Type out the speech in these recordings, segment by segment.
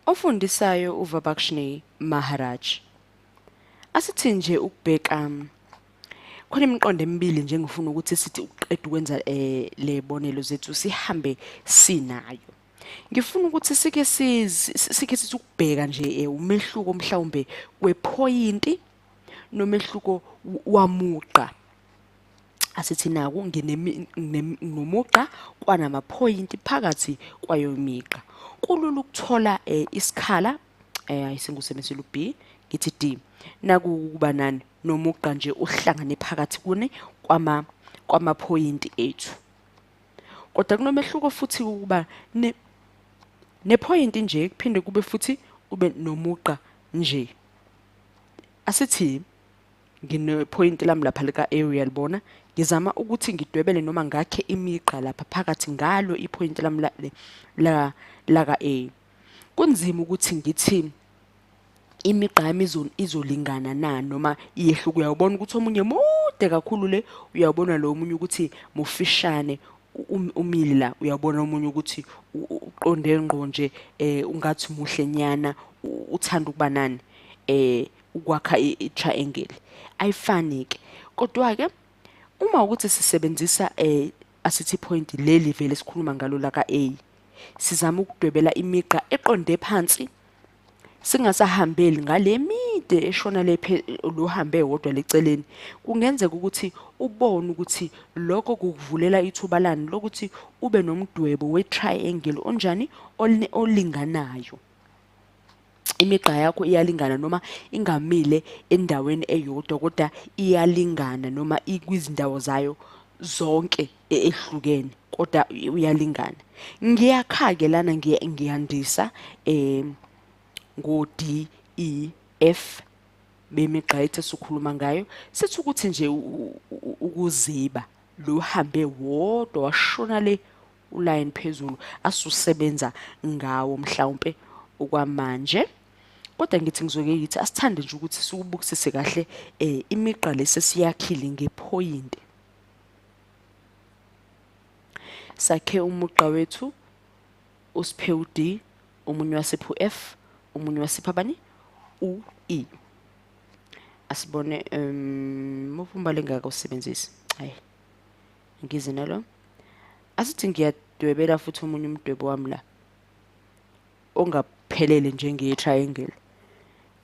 Ofundisayo uVibhakshni Maharaj. Asithi nje ukubheka khona imiqondo emibili nje ngifuna ukuthi sithi uqeda ukwenza le bonelo zethu sihambe sinayo. Ngifuna ukuthi sike sithi ukubheka nje umehluko mhlawumbe wephoyinti nomehluko wamuqa. Asithi naku nomugqa kwanamaphoyinti phakathi kwayo imiqa. Kulula ukuthola isikhala ayisengusebenzisela uB ngithi D naku kuba nani nomugqa nje uhlangane phakathi kune kwamaphoyinti ethu. Kodwa kunomehluko futhi ukuba nephoyinti nje kuphinde kube futhi kube nomugqa nje. Asithi nginephoyinti lami lapha lika area libona ngizama ukuthi ngidwebele noma ngakhe imigqa lapha phakathi ngalo iphoyinti lami la ka A. Kunzima ukuthi ngithi imigqa yami izolingana na noma iyehluka. Uyawubona ukuthi omunye mude kakhulu le, uyawubona lo omunye ukuthi mufishane umili la, uyawubona omunye ukuthi uqonde ngqo nje ungathi muhle nyana uthanda ukuba nani ukwakha i-triangle. Ayifani ke. Kodwa ke uma ukuthi sisebenzisa asithi point leli vele sikhuluma ngalo la ka A, sizama ukudwebela imigqa eqonde phansi singasahambeli ngale mide eshona lo hambe wodwa leceleni. Kungenzeka ukuthi ubone ukuthi lokho kukuvulela ithuba lani lokuthi ube nomdwebo we-triangle onjani olinganayo. Imigqa yakho iyalingana noma ingamile endaweni eyodwa kodwa iyalingana noma ikwizindawo zayo zonke ehlukene kodwa uyalingana. Ngiyakha-ke lana ngiyandisa ngo D, E, F bemigqa ethu esikhuluma ngayo. Sithi ukuthi nje ukuziba lo hambe wodwa washona le uline phezulu asusebenza ngawo mhlawumbe okwamanje. Kodwa ngithi ngizoke yithi asithande nje ukuthi sikubukisise kahle imigqa lesesiyakhile ngephoyinti. Sakhe umugqa wethu usiphe uD, omunye wasipha uF, omunye wasipha bani uE. Asibone muvumbale ngaka usebenzisi. Hayi. Ngize nalo. Asithi ngiyadwebela futhi omunye umdwebo wami la ongaphelele njenge-triangle.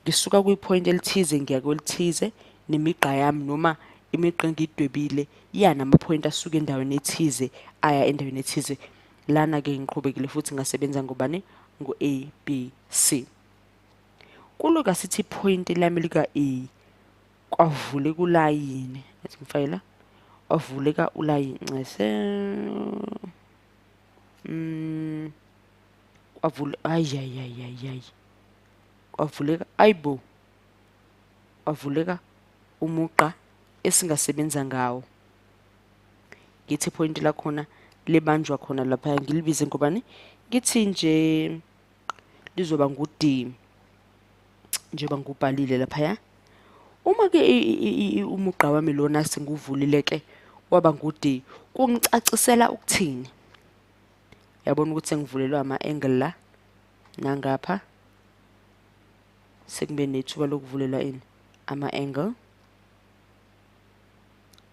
Ngisuka kwipoint elithize ngiya kwelithize nemigqa yami noma imigqa engidwebile namaphoyinti asuka endaweni ethize aya endaweni ethize. Lana ke ngiqhubekile futhi ngasebenza ngobani ngo-A, B, C. Kuloka sithi point lami lika A kwavule kulayini. Ethi ngifayela kwavuleka ulayini ncese. Kwavule ayi kwavuleka ayibo kwavuleka umugqa esingasebenza ngawo. Ngithi point la khona lebanjwa khona lapha ngilibize ngobani ngithi nje lizoba ngu-D njengoba ngubhalile lapha ya. Uma ke umugqa wami lona senguvulile ke waba ngu-D kungicacisela ukuthini. Yabona ukuthi sengivulelwa ama-angle la nangapha sekube nethuba lokuvulelwa ini ama-angle.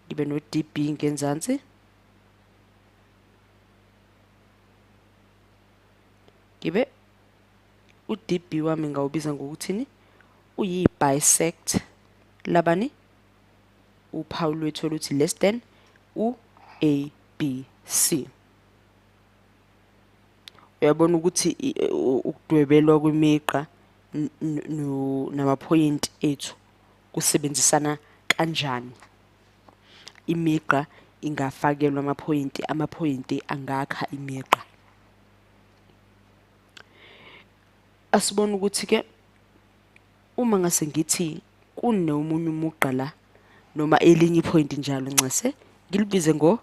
Ngibe no DB ngenzansi, ngibe uDB wami ngawubiza ngokuthini uyi-bisect labani uphawu lwethu oluthi less than u-ABC. Uyabona ukuthi ukudwebelwa kwemigqa namaphoyinti ethu kusebenzisana kanjani. Imigqa ingafakelwa amaphoyinti angakha imigqa. Asibona ukuthi ke uma ngase ngithi kunomunye umugqa la noma elinye iphoyinti njalo ncase ngilibize ngo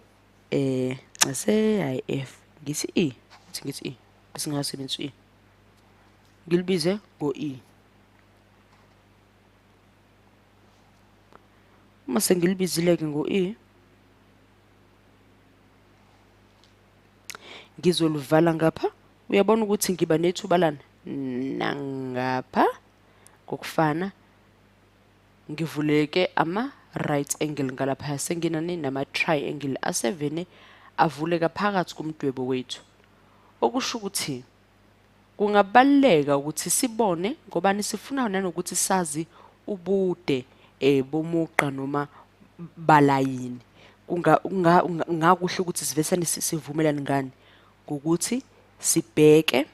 ncase hayi F ngithi E, ngithi E bese ngasebenzisa E. Ngilibize ngo E. Uma sengilibizile ke ngo E ngizoluvala ngapha. Uyabona ukuthi ngiba nethuba lana nangapha kokufana ngivuleke ama right angle ngalapha senginani nama triangle asevene avuleka phakathi kumdwebo wethu okusho ukuthi kungabaleka ukuthi sibone ngoba nisifuna nanokuthi sazi ubude bomugqa noma balayini ngakuhle ukuthi sivesane sivumelane ngani ngokuthi sibheke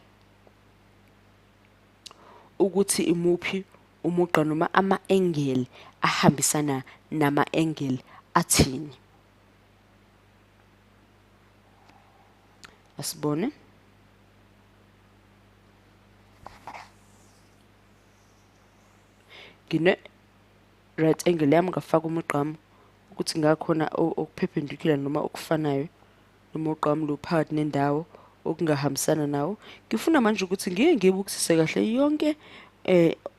ukuthi imuphi umugqa noma ama-angle ahambisana nama-angle athini. Asibone. Ngine right angle yami ngafaka umugqa wami ukuthi ngakhona okuperpendicular noma okufanayo nomugqa wami lo phakathi nendawo okungahambisana nawo. Ngifuna manje ukuthi ngeke ngibukisise kahle yonke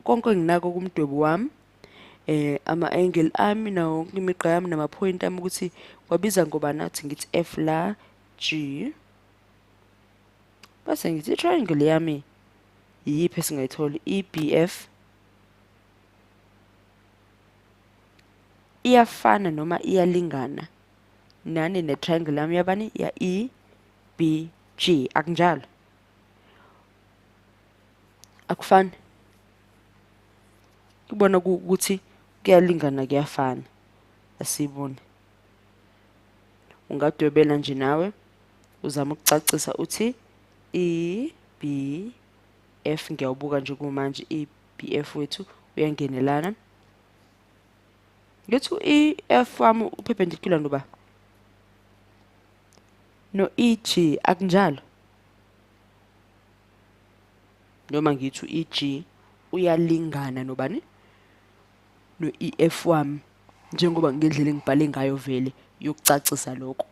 konke enginako kumdwebo wami ama-angle ami nawo imigqa yami nama-point ami ukuthi kwabiza ngoba nathi ngithi F la G bese ngithi triangle yami yiphi esingayithola EBF iyafana noma iyalingana nani ne-triangle yami yabani ya EBG akunjalo akufani kubona ukuthi kuyalingana kuyafana asibone ungadwebela nje nawe uzama ukucacisa uthi EBF ngiyawubuka nje kumanje EBF wethu uyangenelana ngithi EF wami uperpendicular noba no EG akunjalo noma ngithi EG uyalingana nobani no EF wami njengoba ngendlela engibhale ngayo vele yokucacisa lokho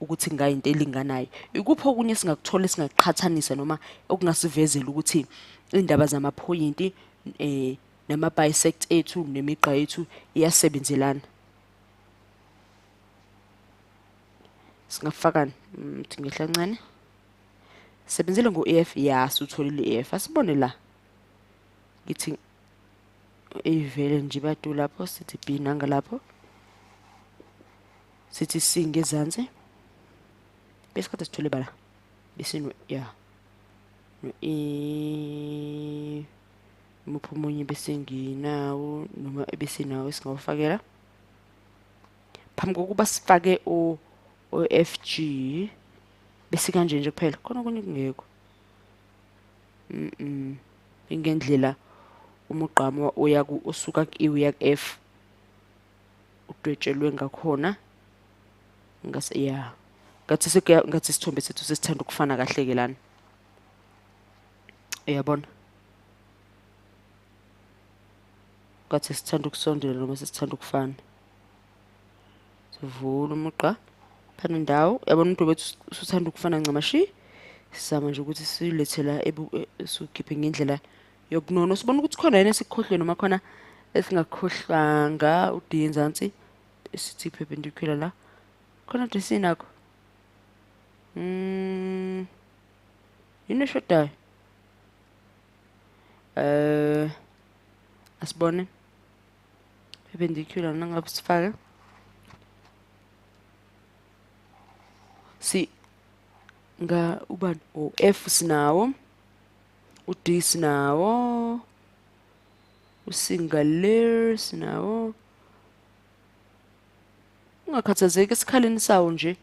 ukuthi ngayinto elinganayo ikuphi okunye singakuthola esingaqhathanisa noma okungasivezela ukuthi indaba zamaphoyinti nama bisect ethu nemigqa yethu iyasebenzelana singafakani ngihla kancane sebenzele ngo-EF yasi utholile i-EF asibone la ngithi ivele nje badu lapho sithi B nanga lapho sithi C ngezansi bese kade sithole bala bese no ya no muphi umunye bese nginawo noma bese nawo singawufakela phambi kokuba sifake o-FG bese kanje nje kuphela khona okunye kungekho ingendlela umugqamo oya usuka ku uya ku F udwetshelwe ngakhona ngase ya ngathi sithombe sethu sesithanda ukufana kahle ke lana uyabona ngathi sithanda ukusondela noma sesithanda ukufana sivula umugqa phana ndawo yabona umuntu wethu usuthanda ukufana ncamashi sizama nje ukuthi silethela esukhiphe ngendlela yokunono sibona ukuthi khona yena esikhohlwe noma khona esingakhohlwanga uD enzansi esithi perpendicular la khona desinakho yini eshodayo asibone perpendicular nangabe sifaka si nga ubani F sinawo uD sinawo usingular sinawo ungakhathazeki esikhaleni sawo nje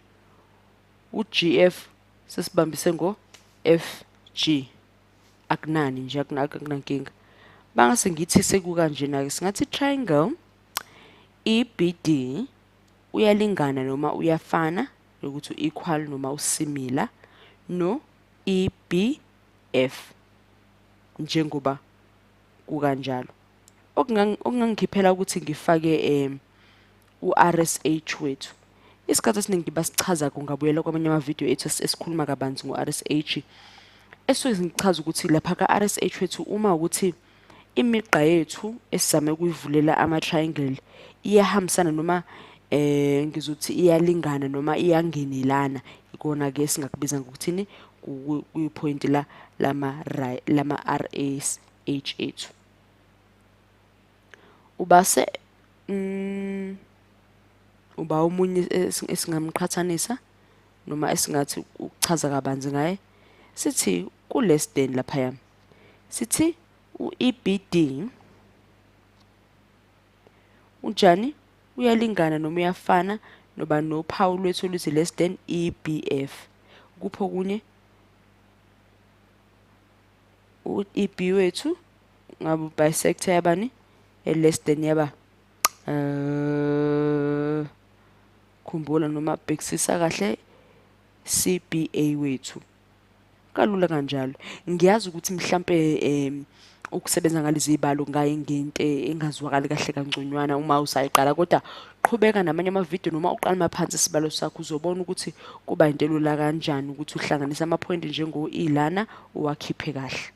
uGF sesibambise ngo FG akunani nje akunankinga bangase ngithi sekuka nje na singathi triangle EBD uyalingana noma uyafana ukuthi equal noma usimilar no EBF njengoba kukanjalo okungangikhiphela ukuthi ngifake uRSH wethu isikhathi esiningi basichaza kungabuyela kwamanye ama-video ethu esikhuluma kabanzi ngo-RSH esoyizichaza ukuthi lapha ka-RSH wethu uma ukuthi imigqa yethu esizame ukuyivulela ama-triangle iyahambisana noma ngizothi iyalingana noma iyangenelana ikona ke singakubiza ngokuthini kwipoint lama RAS ethu. Ubase uba omunye esingamqhathanisa noma esingathi ukuchaza kabanzi ngaye, sithi ku-less than laphaya, sithi u-EBD unjani, uyalingana noma uyafana noba nophawu lwethu oluthi less than EBF. Kupho kunye u-EB wethu ngabe bisector yabani less than yaba khumbula noma bhekisisa kahle CBA wethu. Kalula kanjalo. Ngiyazi ukuthi mhlambe ukusebenza ngalezi zibalo ngaye ngento engazwakali kahle kangconywana uma usayiqala, kodwa qhubeka namanye amavidiyo noma uqala maphansi isibalo sakho uzobona ukuthi kuba into elula kanjani ukuthi uhlanganise amaphoint njengo ilana uwakhiphe kahle.